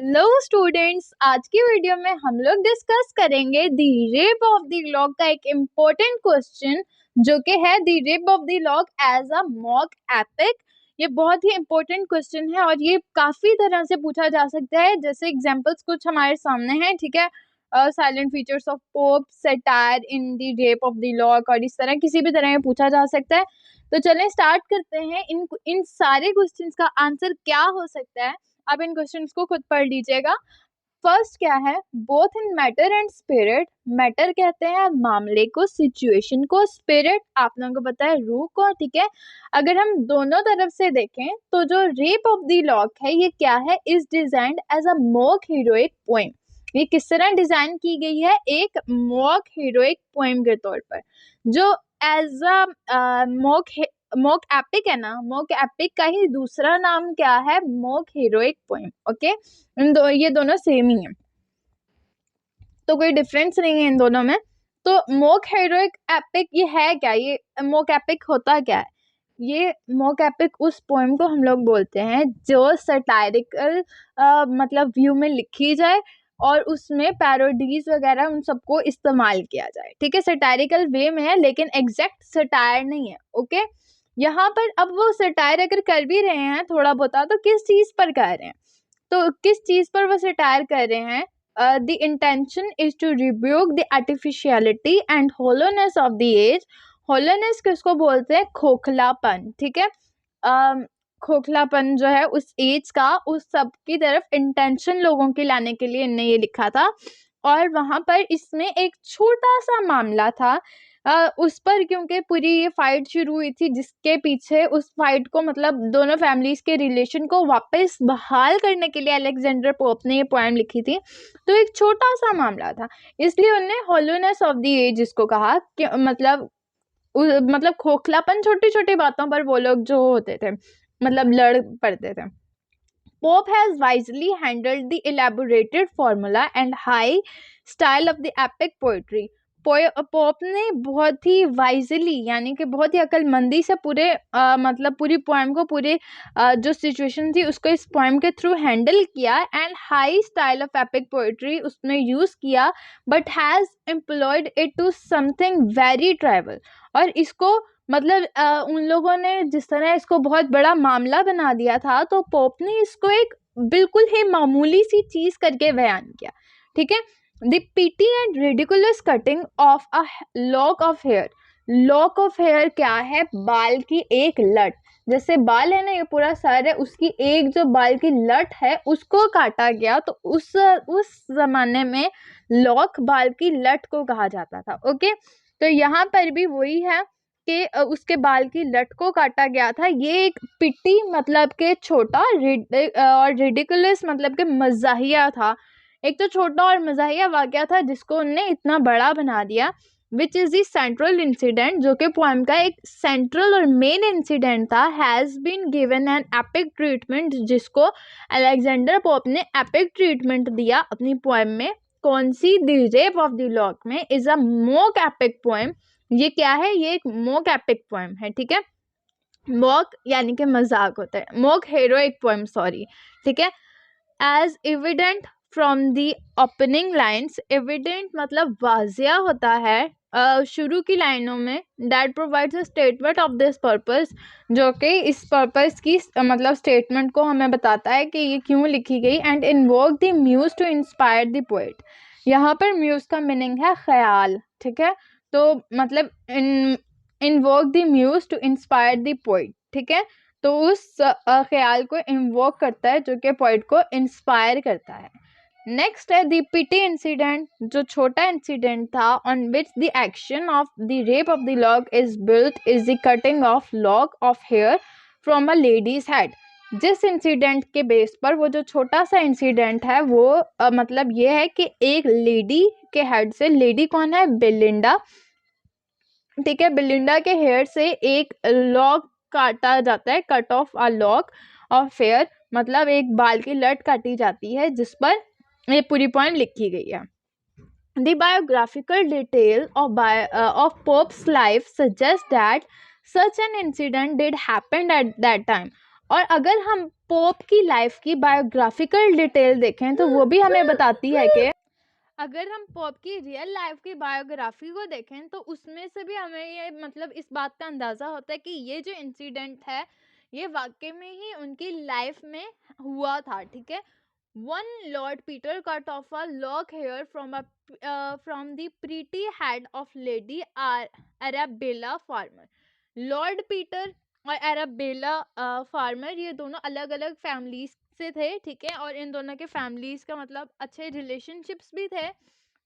Hello students, आज की video में हम लोग डिस्कस करेंगे the rape of the lock का एक इम्पोर्टेंट क्वेश्चन जो कि है the rape of the lock as a mock epic. ये बहुत ही इम्पोर्टेंट क्वेश्चन है और ये काफी तरह से पूछा जा सकता है। जैसे एग्जांपल्स कुछ हमारे सामने हैं, ठीक है। Salient features of pope, satire in the rape of the log, और इस तरह किसी भी तरह में पूछा जा सकता है। तो चलें स्टार्ट करते हैं। इन सारे क्वेश्चंस का आंसर क्या हो सकता है, आप इन क्वेश्चंस को खुद पढ़ लीजिएगा। फर्स्ट क्या है, both in matter and spirit. Matter कहते हैं मामले को, सिचुएशन को, स्पिरिट आप लोगों को पता है रूह को, ठीक है। अगर हम दोनों तरफ से देखें तो जो रेप ऑफ द लॉक है ये क्या है, is designed as a mock heroic poem. ये किस तरह डिजाइन की गई है, एक मॉक हीरोइक पोएम के तौर पर, जो एज अ मॉक एपिक है ना। मॉक एपिक का ही दूसरा नाम क्या है, मॉक हीरोइक पोएम। ओके, ये दोनों सेम ही है, तो कोई डिफरेंस नहीं है इन दोनों में। तो मॉक हीरोइक एपिक ये है क्या, ये मॉक एपिक होता क्या है? ये मॉक एपिक उस पोएम को हम लोग बोलते हैं जो सटायरिकल मतलब व्यू में लिखी जाए और उसमें पैरोडीज वगैरह उन सबको इस्तेमाल किया जाए, ठीक है। सटायरिकल वे में है लेकिन एग्जैक्ट सटायर नहीं है। ओके, यहाँ पर अब वो सटायर अगर कर भी रहे हैं थोड़ा बहुत, तो किस चीज पर कर रहे हैं, तो किस चीज पर वो सटायर कर रहे हैं? The intention is to rebuke the artificiality and hollowness of the age. Hollowness किसको बोलते हैं, खोखलापन, ठीक है। खोखलापन जो है उस एज का, उस सब की तरफ इंटेंशन लोगों की लाने के लिए इन्होंने ये लिखा था। और वहां पर इसमें एक छोटा सा मामला था उस पर, क्योंकि पूरी ये फाइट शुरू हुई थी जिसके पीछे उस फाइट को मतलब दोनों फैमिलीज के रिलेशन को वापस बहाल करने के लिए अलेक्जेंडर पोप ने ये पोएम लिखी थी। तो एक छोटा सा मामला था, इसलिए उन्होंने होलोनेस ऑफ द एज इसको कहा कि मतलब खोखलापन, छोटी छोटी बातों पर वो लोग जो होते थे मतलब लड़ पड़ते थे। Pope has wisely handled the elaborated formula and high style of the epic poetry. Pope ने बहुत ही वाइजली यानी कि बहुत ही अक्लमंदी से पूरे मतलब पूरी पोएम को, पूरे जो सिचुएशन थी उसको इस पोएम के थ्रू हैंडल किया and high style of epic poetry उसने यूज़ किया, but has employed it to something very trivial. और इसको मतलब उन लोगों ने जिस तरह इसको बहुत बड़ा मामला बना दिया था, तो पोप ने इसको एक बिल्कुल ही मामूली सी चीज करके बयान किया, ठीक है। The pity and ridiculous cutting of a lock of hair. Lock of hair क्या है, बाल की एक लट। जैसे बाल है ना, ये पूरा सर है, उसकी एक जो बाल की लट है उसको काटा गया, तो उस जमाने में लॉक बाल की लट को कहा जाता था। ओके, तो यहाँ पर भी वही है कि उसके बाल की लट को काटा गया था। ये एक पिटी मतलब के छोटा और रिडिकुलस मतलब के मजाहिया था। एक तो छोटा और मजाहिया वाकया था जिसको उन्होंने इतना बड़ा बना दिया, which is the central incident, जो कि पोएम का एक सेंट्रल और मेन इंसिडेंट था। Has been given an epic treatment, जिसको अलेक्जेंडर पोप ने एपिक ट्रीटमेंट दिया अपनी पोएम में। कौन सी, the rape of the lock में, is a mock epic poem. ये क्या है, ये एक मोक एपिक पोएम है, ठीक है। मोक यानी कि मजाक होता है, मोक हेरोइक पोएम, सॉरी, ठीक है। As evident from the opening lines, evident मतलब वाजिया होता है शुरू की लाइनों में। That provides a statement of this purpose, जो कि इस पर्पस की मतलब स्टेटमेंट को हमें बताता है कि ये क्यों लिखी गई। And invoke the muse to inspire the poet. यहाँ पर म्यूज का मीनिंग है ख्याल, ठीक है। तो मतलब invoke the muse to inspire the poet, ठीक है। तो उस ख्याल को इन्वोक करता है जो कि पोएट को इंस्पायर करता है। नेक्स्ट है द पिटी इंसिडेंट, जो छोटा इंसिडेंट था on which the action of the rape of the lock is built is the cutting of lock of hair from a ladies head. जिस इंसिडेंट के base पर वो जो छोटा सा इंसिडेंट है वो मतलब ये है कि एक लेडी के हेड से, लेडी कौन है, बेलिंडा, ठीक है। बेलिंडा के हेयर से एक लॉक काटा जाता है, cut off a lock of hair, मतलब एक बाल की लट काटी जाती है, जिस पर ये पूरी पॉइंट लिखी गई है। The biographical detail of Pope's life suggests that such an incident did happen at that time. और अगर हम पोप की लाइफ की बायोग्राफिकल डिटेल देखें तो वो भी हमें बताती है कि अगर हम पॉप की रियल लाइफ की बायोग्राफी को देखें तो उसमें से भी हमें ये मतलब इस बात का अंदाज़ा होता है कि ये जो इंसिडेंट है ये वाकई में ही उनकी लाइफ में हुआ था, ठीक है। One Lord Peter cut off a lock hair from the pretty head of Lady Arabella Farmer. Lord Peter और अरेबेला फार्मर ये दोनों अलग अलग फैमिलीज से थे, ठीक है, और इन दोनों के फैमिलीज का मतलब अच्छे रिलेशनशिप्स भी थे।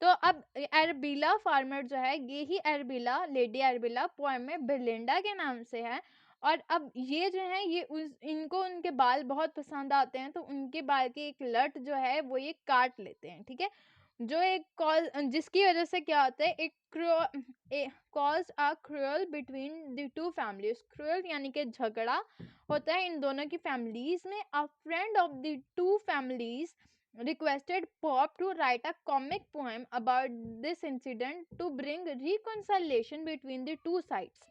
तो अब अरबिला फार्मर जो है, ये ही अरबिला लेडी अरबिला पोएम में बेलिंडा के नाम से है। और अब ये जो है ये इनको उनके बाल बहुत पसंद आते हैं, तो उनके बाल की एक लट जो है वो ये काट लेते हैं, ठीक है। जो एक कॉज जिसकी वजह से क्या होता है, एक cause a cruel between the two families. Cruel यानी कि झगड़ा होता है इन दोनों की फैमिलीज में। अ friend of the two families requested Pop to write a comic poem about this incident to bring reconciliation between the two sides.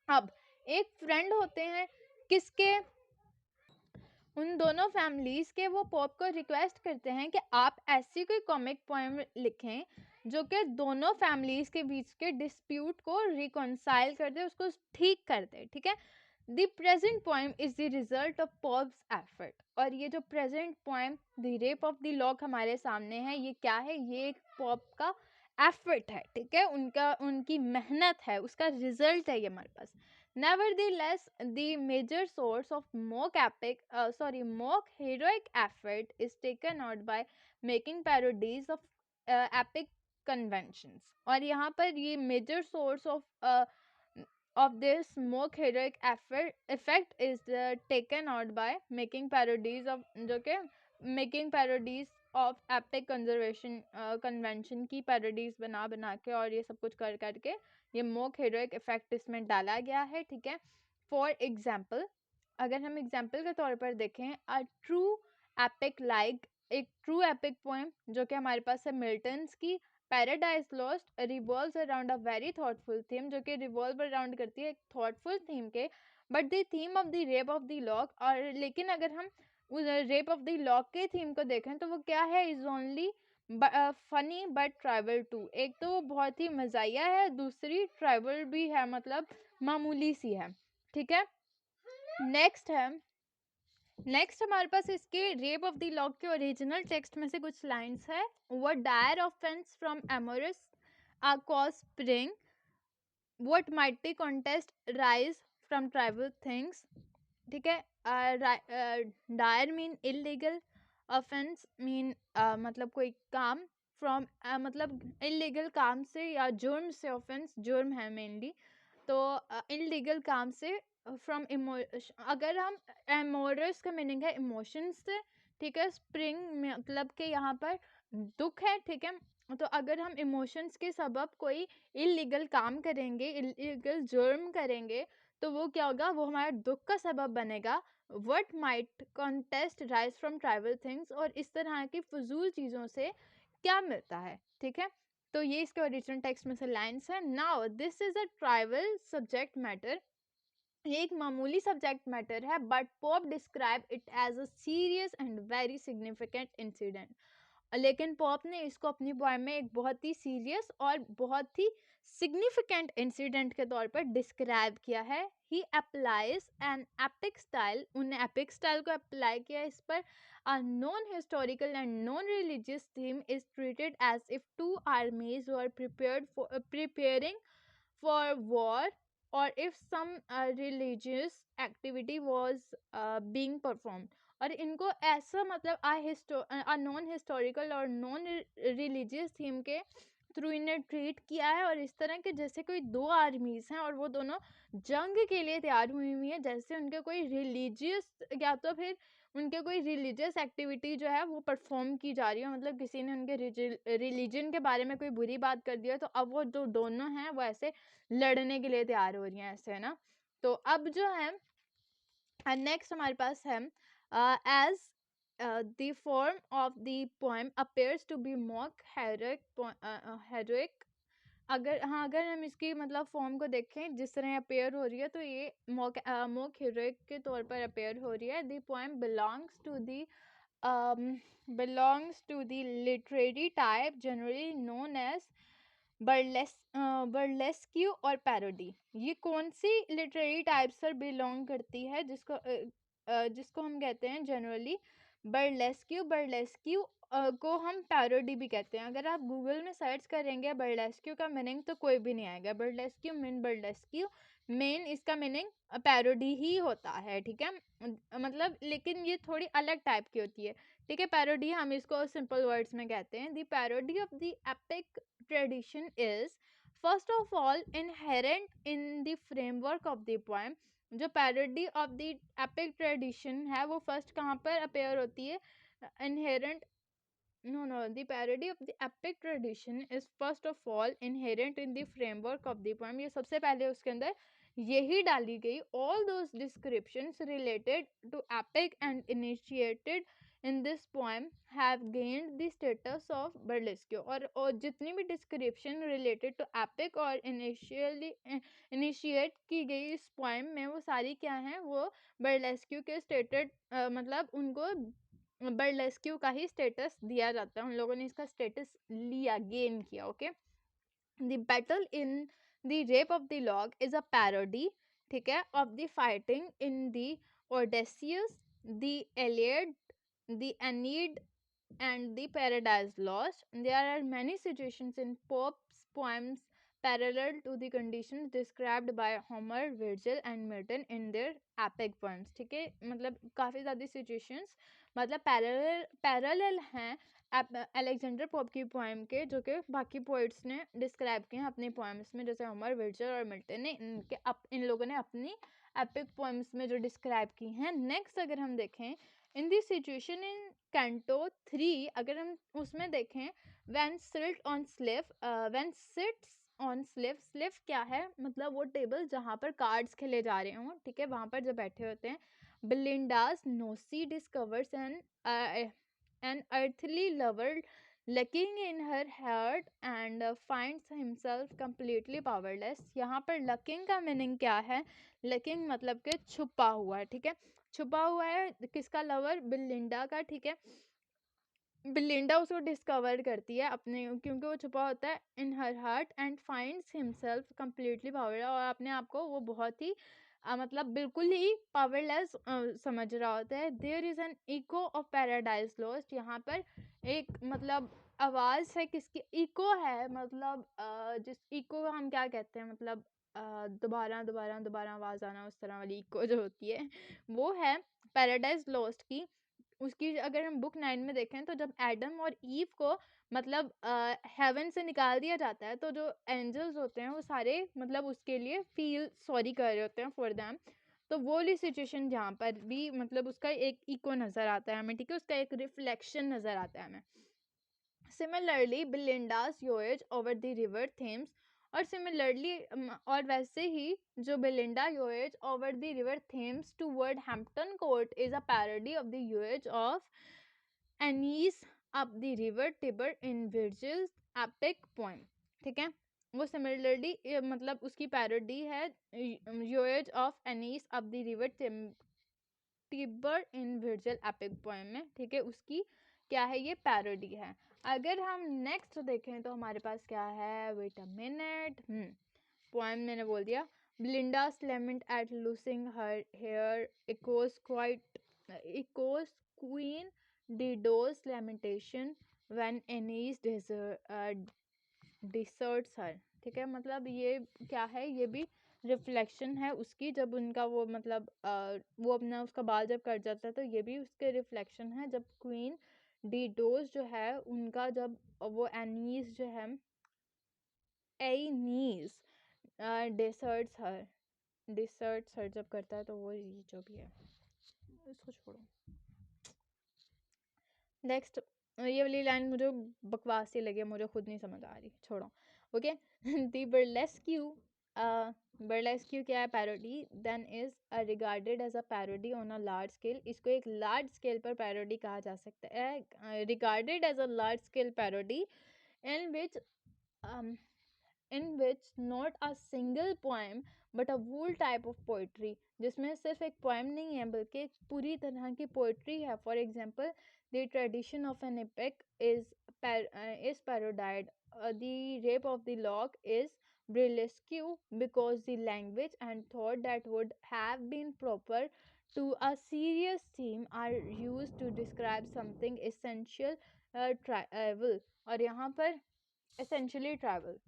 अब एक फ्रेंड होते हैं किसके, उन दोनों फैमिलीज के, वो पॉप को रिक्वेस्ट करते हैं कि आप ऐसी कोई कॉमिक पोएम लिखें जो कि दोनों फैमिलीज के बीच के डिस्प्यूट को रिकॉन्साइल कर दे, उसको ठीक कर दे, ठीक है। The present poem is the result of pops effort. और ये जो present poem the rape of the lock हमारे सामने है, ये क्या है, ये एक पॉप का एफर्ट है, ठीक है, उनकी मेहनत है, उसका रिजल्ट है ये हमारे पास। Nevertheless, the major source of mock heroic effort is taken out by making parodies of epic conventions. और यहाँ पर ये major source of this mock heroic effect is taken out by making parodies of जो कि making parodies of epic convention की parodies बना बना के और ये सब कुछ कर करके ये मोक हेरोइक इफेक्ट इसमें डाला गया है, ठीक है। फॉर एग्जाम्पल, अगर हम एग्जाम्पल के तौर पर देखें, अ ट्रू एपिक लाइक, एक ट्रू एपिक पोएम जो कि हमारे पास है मिल्टन्स की paradise lost, revolves around a very thoughtful theme, जो कि रिवॉल्व अराउंड करती है एक थॉटफुल थीम के, but the theme of the rape of the lock. और लेकिन अगर हम उस रेप ऑफ द लॉक के थीम को देखें तो वो क्या है, is only funny but trivial too. एक तो वो बहुत ही मजाया है, दूसरी ट्राइबल भी है, मतलब मामूली सी है, ठीक है। नेक्स्ट हमारे पास इसके रेप ऑफ द लॉक के ओरिजिनल टेक्स्ट में से कुछ लाइंस है। What dire offence from amorous are cause spring, what mighty contest rise from trivial things, ठीक है। Dire mean illegal, offence mean मतलब कोई काम, फ्रॉम मतलब इलीगल काम से या जुर्म से, ऑफेंस जुर्म है मेनली, तो इलीगल काम से। फ्रॉम अगर हम एमोरस का मीनिंग है इमोशंस से, ठीक है। स्प्रिंग मतलब के यहाँ पर दुख है, ठीक है। तो अगर हम इमोशंस के सबब कोई इलीगल काम करेंगे, इलीगल जुर्म करेंगे, तो वो क्या होगा, वो हमारे दुख का सबब बनेगा। What might contest rise from trivial things, और इस तरह की फजूल चीज़ों से क्या मिलता है, ठीक है। तो ये इसके ओरिजिनल टेक्स्ट में से लाइन्स है। Now this is a trivial subject matter, ये एक मामूली सब्जेक्ट मैटर है, but Pope describe it as a serious and very significant incident. लेकिन पॉप ने इसको अपनी पोएम में एक बहुत ही सीरियस और बहुत ही सिग्निफिकेंट इंसिडेंट के तौर पर डिस्क्राइब किया है। He applies an epic style, उन्हें एपिक स्टाइल को अप्लाई किया इस पर। A non historical and non religious theme is treated as if two armies were preparing for war, or if some religious activity was being performed। और इनको ऐसा मतलब non historical और नॉन रिलीजियस थीम के through इन्हें treat किया है, और इस तरह के जैसे कोई दो आर्मीज हैं और वो दोनों जंग के लिए तैयार हुई हुई हैं, जैसे उनके कोई रिलीजियस या तो फिर उनके कोई रिलीजियस एक्टिविटी जो है वो परफॉर्म की जा रही है, मतलब किसी ने उनके रिलीजन के बारे में कोई बुरी बात कर दिया, तो अब वो जो दोनों हैं वो ऐसे लड़ने के लिए तैयार हो रही हैं, ऐसे है ना। तो अब जो है नेक्स्ट हमारे पास है as the form of the poem appears to be mock heroic, अगर हम इसकी मतलब फॉर्म को देखें जिस तरह अपेयर हो रही है, तो ये मॉक हीरोइक के तौर पर अपेयर हो रही है. The poem belongs to the literary type generally known as burlesque और पैरोडी. ये कौन सी लिटरेरी टाइप्स पर बिलोंग करती है, जिसको हम कहते हैं जनरली बर्लेस्क्यू को हम पैरोडी भी कहते हैं. अगर आप गूगल में सर्च करेंगे बर्लेस्क्यू का मीनिंग तो कोई भी नहीं आएगा. बर्लेस्क्यू मेन इसका मीनिंग पैरोडी ही होता है. ठीक है, मतलब लेकिन ये थोड़ी अलग टाइप की होती है. ठीक है, पैरोडी हम इसको सिंपल वर्ड्स में कहते हैं. The parody of the epic tradition is first of all inherent in the framework of the poem. जो parody of the epic tradition है वो फर्स्ट कहाँ पर अपेयर होती है? Inherent No, the parody of the epic tradition is first of all inherent in the framework of the poem. ये सबसे पहले उसके अंदर यही डाली गई. All those descriptions related to epic and initiated in this poem have gained the status of burlesque. और जितनी भी description related to epic और initiate की गई इस poem में वो सारी क्या हैं? वो burlesque के stated मतलब उनको बर्लेस्क्यू का ही स्टेटस दिया जाता है. उन लोगों ने इसका स्टेटस लिया, गेन किया. Okay, the battle in the rape of the lock is a parody, ठीक है, of the fighting in the Odysseus, the Iliad, the Aeneid and the Paradise Lost. There are many situations in Pope's poems parallel to the conditions described by Homer, Virgil and Milton in their epic poems. ठीक है, मतलब काफ़ी ज़्यादा situations मतलब parallel हैं Alexander pope की poem के, जो कि बाकी पोइट्स ने डिस्क्राइब किए हैं अपनी पोएम्स में. जैसे होमर, विर्जिल और मिल्टन ने इन लोगों ने अपनी एपिक पोएम्स में जो डिस्क्राइब की हैं. नेक्स्ट अगर हम देखें in this situation in canto 3, अगर हम उसमें देखें व्हेन सिट ऑन स्लिफ क्या है? मतलब वो टेबल जहाँ पर कार्ड्स खेले जा रहे हों, ठीक है, वहाँ पर जो बैठे होते हैं. Belinda's Nosy discovers an earthly lover lacking in her heart and finds himself completely powerless. यहाँ पर lacking का मीनिंग क्या है? lacking मतलब कि छुपा हुआ है. ठीक है, छुपा हुआ है किसका? लवर, बिलिंडा का. ठीक है, बिलिंडा उसको डिस्कवर करती है अपने, क्योंकि वो छुपा होता है in her heart and finds himself completely powerless. और अपने आप को वो बहुत ही मतलब बिल्कुल ही पावरलेस समझ रहा होता है. There is an echo of paradise lost. यहाँ पर एक मतलब आवाज़ है, किसकी इको है? मतलब जिस इको को हम क्या कहते हैं? मतलब दोबारा दोबारा दोबारा आवाज़ आना, उस तरह वाली इको जो होती है वो है पैराडाइज लॉस्ट की. उसकी अगर हम बुक 9 में देखें तो जब एडम और ईव को मतलब हेवन से निकाल दिया जाता है, तो जो एंजल्स होते हैं वो सारे मतलब उसके लिए फील सॉरी कर रहे होते हैं फॉर दैम. तो वो वाली सिचुएशन जहाँ पर भी मतलब उसका एक इको नज़र आता है हमें. ठीक है, उसका एक रिफ्लेक्शन नज़र आता है हमें. Similarly Belinda's voyage over the river Thames, और सिमिलरली और वैसे ही जो Belinda voyage over the river Thames toward Hampton Court is a parody of the voyage of Aeneas up the river Tiber in Virgil's epic poem. ठीक है, वो similarly मतलब उसकी पैरोडी है voyage of Aeneas up the river Tiber in Virgil epic poem में. ठीक है, उसकी क्या है? ये पैरोडी है. अगर हम नेक्स्ट देखें तो हमारे पास क्या है? Wait a minute. पोएम मैंने बोल दिया. Belinda's lament at losing her hair echoes Queen Dido's lamentation when Aeneas deserts her. ठीक है, मतलब ये क्या है? ये भी रिफ्लेक्शन है उसकी, जब उनका वो मतलब वो अपना उसका बाल जब कट जाता है, तो ये भी उसके रिफ्लेक्शन है जब क्वीन डीडोस जो है उनका, जब वो एनीस जो है एनीस डिसर्ट्स हर जब करता है, तो वो ये जो भी है इसको छोड़ो. नेक्स्ट ये वाली लाइन मुझे बकवास ही लगी, मुझे खुद नहीं समझ आ रही, छोड़ो. ओके, द बर्लेस्क्यू क्या है? Parody. Then is regarded as a parody on a large scale. इसको एक लार्ज स्केल पर पैरोडी कहा जा सकता है. Regarded as a large scale parody in which in which not a single poem but a whole type of poetry, जिसमें सिर्फ एक पोएम नहीं है बल्कि एक पूरी तरह की पोइट्री है. For example the tradition of an epic is parodied. The rape of the lock is burlesque because the language and thought that would have been proper to a serious theme are used to describe something essential, travel. और यहाँ पर essentially travel,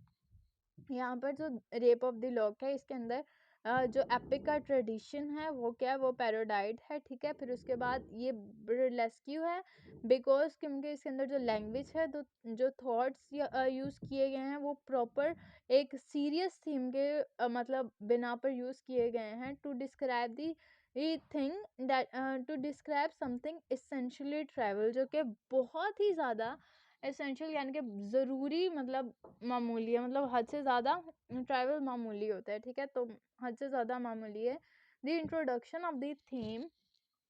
यहाँ पर जो rape of the lock है इसके अंदर जो एपिक का ट्रेडिशन है वो क्या है, वो पैरोडाइड है. ठीक है, फिर उसके बाद ये ब्रिलेस्क्यू है बिकॉज क्योंकि इसके अंदर जो लैंग्वेज है तो जो थॉट्स यूज़ किए गए हैं वो प्रॉपर एक सीरियस थीम के मतलब बिना पर यूज़ किए गए हैं to describe the thing that to describe something essentially trivial, जो कि बहुत ही ज़्यादा एसेंशियल यानी कि ज़रूरी, मतलब मामूली है, मतलब हद से ज़्यादा ट्रैवल मामूली होता है. ठीक है, तो हद से ज़्यादा मामूली है. The introduction of the theme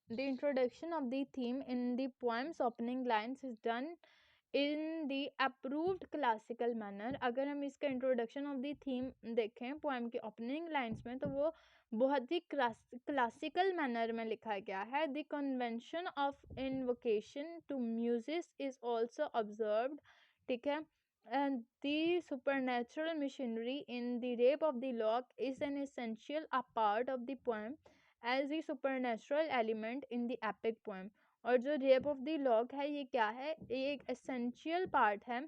The introduction of the theme in the poem's opening lines is done in the approved classical manner. अगर हम इसका introduction of the theme देखें poem की opening lines में तो वो बहुत ही classical manner में लिखा गया है. The convention of invocation to muses is also observed. ठीक है, and the supernatural machinery in the rape of the lock is an essential a part of the poem as the supernatural element in the epic poem. और जो rape of the lock है ये क्या है, ये एक एसेंशियल पार्ट है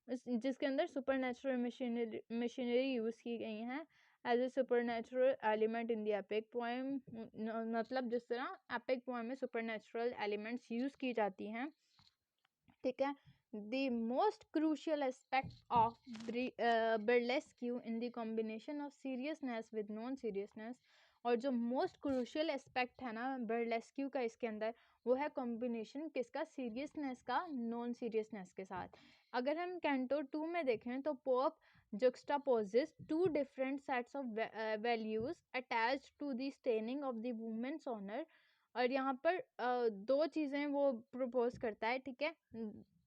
जिसके अंदर सुपर नेचुरल मशीनरी यूज़ की गई हैं as a supernatural element in the epic poem. मतलब जिस तरह एपिक पोएम में सुपर नेचुरल एलिमेंट्स यूज़ की जाती हैं. ठीक है, the most crucial aspect of burlesque in the combination of seriousness with non seriousness, और जो मोस्ट क्रूशियल एस्पेक्ट है ना बर्लेस्क्यू का इसके अंदर वो है कॉम्बिनेशन किसका, सीरियसनेस का नॉन सीरियसनेस के साथ. अगर हम कैंटो 2 में देखें तो pope juxtaposes two different sets of values attached to the staining of the woman's honor. और यहाँ पर दो चीज़ें वो प्रपोज करता है. ठीक है,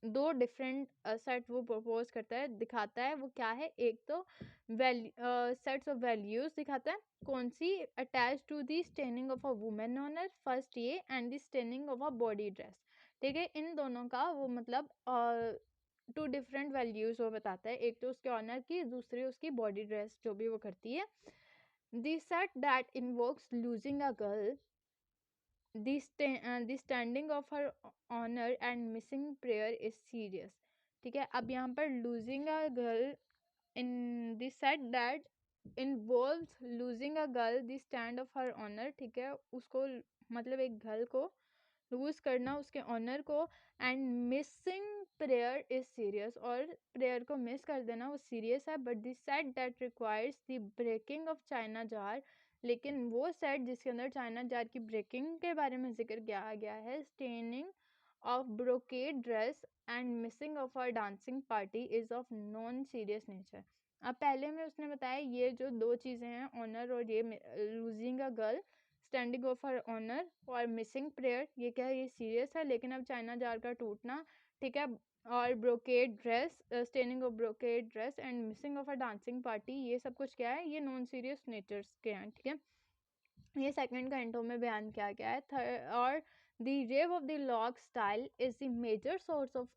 दो डिफरेंट सेट वो प्रपोज करता है, दिखाता है. वो क्या है, एक तो सेट्स ऑफ वैल्यूज दिखाता है. कौन सी, attach to the staining of a women honour first ये and the staining of a body dress. ठीक है, इन दोनों का वो मतलब टू डिफरेंट वैल्यूज वो बताता है. एक तो उसके ऑनर की, दूसरी उसकी बॉडी ड्रेस जो भी वो करती है. The set that invokes losing a girl, the standing of her honor and missing prayer is serious. ठीक है, अब यहाँ पर losing a girl in the set that involves losing a girl the stand of her honor. ठीक है, उसको मतलब एक गर्ल को लूज करना उसके ऑनर को, and missing prayer is serious, और प्रेयर को मिस कर देना वो सीरियस है. But this set that requires the breaking of china jar, लेकिन वो सेट जिसके अंदर चाइना जार की ब्रेकिंग के बारे में जिक्र किया गया है, staining of brocade dress and missing of a dancing party is of non serious nature. अब पहले में उसने बताया ये जो दो चीज़ें हैं, ऑनर और ये losing a girl, standing of her honour और मिसिंग प्रेयर, ये क्या है, ये सीरियस है. लेकिन अब चाइना जार का टूटना, ठीक है, और brocade dress, staining of brocade dress and missing of a dancing party, ये सब कुछ क्या है, ये नॉन सीरियस नेचर्स के हैं. ठीक है, ये सेकंड कैंटो में बयान किया गया है. और the rape of the lock style is the major source of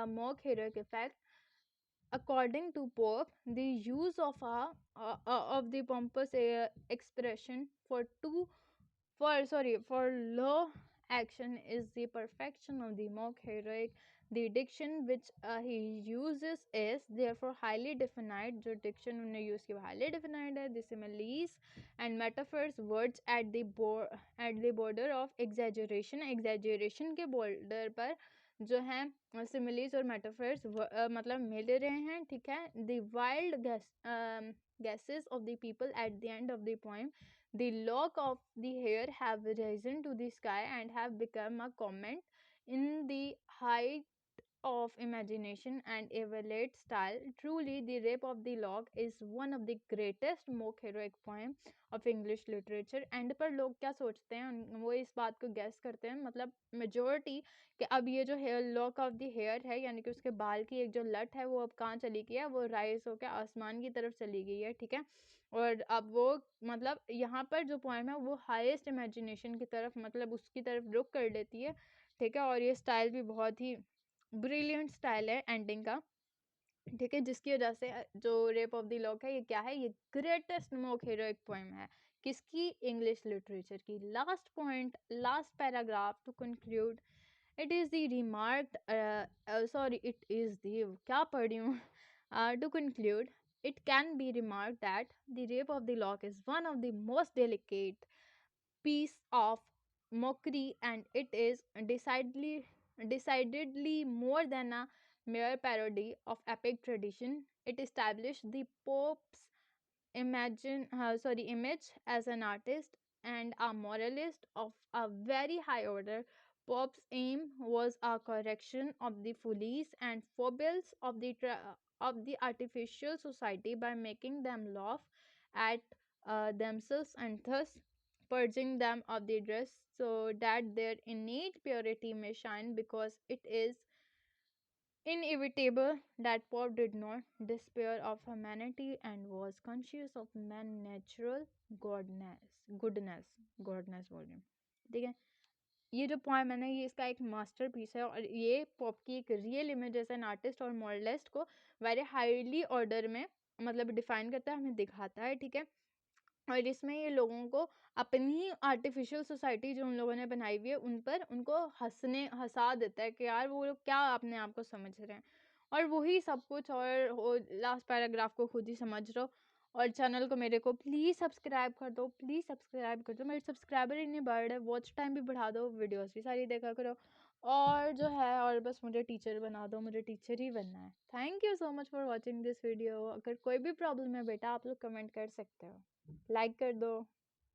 mock heroic effect. According to Pope, the use of the pompous expression for low action is the perfection of the mock heroic. The diction which he uses is therefore highly definite. जो diction उन्होंने use किया highly definite है. The similes and metaphors, words at the border of exaggeration के border पर जो है similes और metaphors मतलब मिल रहे हैं. ठीक है, the wild guesses of the people at the end of the poem, the lock of the hair have risen to the sky and have become a comment in the height of imagination and evaluate style. Truly, The Rape of the Lock is one of the greatest mock heroic poem of English literature. And पर लोग क्या सोचते हैं, वो इस बात को gas करते हैं, मतलब मेजोरिटी, कि अब ये जो hair lock of the hair है, यानी कि उसके बाल की एक जो लट है वो अब कहाँ चली गई है, वो राइज होकर आसमान की तरफ चली गई है, ठीक है। और अब वो मतलब यहाँ पर जो पोएम है वो हाईएस्ट इमेजिनेशन की तरफ, मतलब उसकी तरफ रुख कर लेती है, ठीक है। और ये स्टाइल भी बहुत ही ब्रिलियंट स्टाइल है एंडिंग का, ठीक है, जिसकी वजह से जो रेप ऑफ द लॉक है ये क्या है, ये ग्रेटेस्ट मोक हीरोइक पोएम है किसकी, इंग्लिश लिटरेचर की। Last point, last paragraph to conclude, it is the remarked, sorry it is the, क्या पढ़ी हूँ, to conclude, it can be remarked that The Rape of the Lock is one of the most delicate piece of mockery, and it is decidedly more than a mere parody of epic tradition. It established the Pope's image as an artist and a moralist of a very high order. Pope's aim was a correction of the follies and foibles of the artificial society by making them laugh at themselves, and thus purging them of the dress so that their innate purity may shine, because it is inevitable that Pope did not despair of humanity and was conscious of man's natural goodness बोल रही हूँ, ठीक है। ये जो poem है ना, ये इसका एक मास्टरपीस है, और ये पॉप की एक real image as an artist और मॉडलिस्ट को वेरी हाईली ऑर्डर में मतलब डिफाइन करता है, हमें दिखाता है, ठीक है। और इसमें ये लोगों को अपनी ही आर्टिफिशियल सोसाइटी जो उन लोगों ने बनाई हुई है उन पर उनको हंसा देता है कि यार वो लोग क्या अपने आप को समझ रहे हैं, और वही सब कुछ, और लास्ट पैराग्राफ को खुद ही समझ लो। और चैनल को मेरे को प्लीज़ सब्सक्राइब कर दो, प्लीज़ सब्सक्राइब कर दो, मेरे सब्सक्राइबर इतने बढ़ रहे, वॉच टाइम भी बढ़ा दो, वीडियोस भी सारी देखा करो, और जो है और बस मुझे टीचर बना दो, मुझे टीचर ही बनना है। Thank you so much for watching this video. अगर कोई भी प्रॉब्लम है बेटा, आप लोग कमेंट कर सकते हो, लाइक कर दो।